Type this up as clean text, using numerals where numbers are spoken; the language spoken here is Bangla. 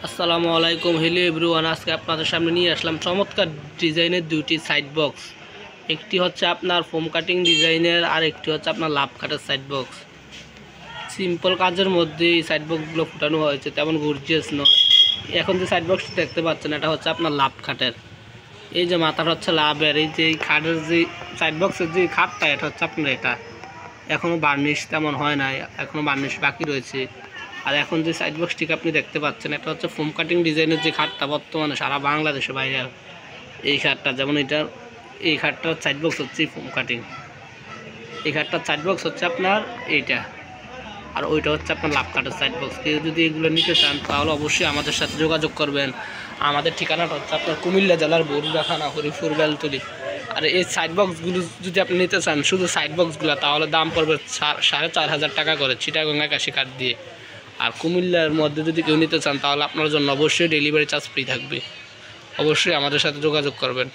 আসসালামু আলাইকুম, হ্যালো এভরিওয়ান। আজকে আপনাদের সামনে নিয়ে আসলাম চমৎকার ডিজাইনের দুইটি সাইড বক্স। একটি হচ্ছে আপনার ফোম কাটিং ডিজাইনের, আর একটি হচ্ছে আপনার লাভ কাটার সাইড বক্স। সিম্পল কাজের মধ্যে এই সাইড বক্সগুলো ফুটানো হয়েছে, তেমন গর্জিয়াস নয়। এখন যে সাইড বক্সটি দেখতে পাচ্ছেন, এটা হচ্ছে আপনার লাভ কাটের। এই যে মাথাটা হচ্ছে লাভের, এই যে খাটের যে সাইড বক্সের যে খাটটা, এটা হচ্ছে আপনার এটা এখনও বার্নিশ তেমন হয় না, এখনও বার্নিশ বাকি রয়েছে। আর এখন যে সাইড বক্সটিকে আপনি দেখতে পাচ্ছেন, এটা হচ্ছে ফোম কাটিং ডিজাইনের যে খাটটা বর্তমানে সারা বাংলাদেশে বাইরে। এই খাটটা যেমন এই খাটটার সাইড বক্স হচ্ছে ফোম কাটিং, এই খাটটার সাইড বক্স হচ্ছে আপনার এইটা, আর ওইটা হচ্ছে আপনার লাভ কাটার সাইড বক্স। কেউ যদি এগুলো নিতে চান তাহলে অবশ্যই আমাদের সাথে যোগাযোগ করবেন। আমাদের ঠিকানাটা হচ্ছে আপনার কুমিল্লা জেলার বরুড়া থানা, হরিপুর বেলতলি। আর এই সাইড বক্সগুলো যদি আপনি নিতে চান, শুধু সাইড বক্সগুলো, তাহলে দাম পড়বে 4,500 টাকা করে চিটাগং আকাশি কাঠ দিয়ে। আর কুমিল্লার মধ্যে যদি কেউ নিতে চান, তাহলে আপনার জন্য অবশ্যই ডেলিভারি চার্জ ফ্রি থাকবে। অবশ্যই আমাদের সাথে যোগাযোগ করবেন।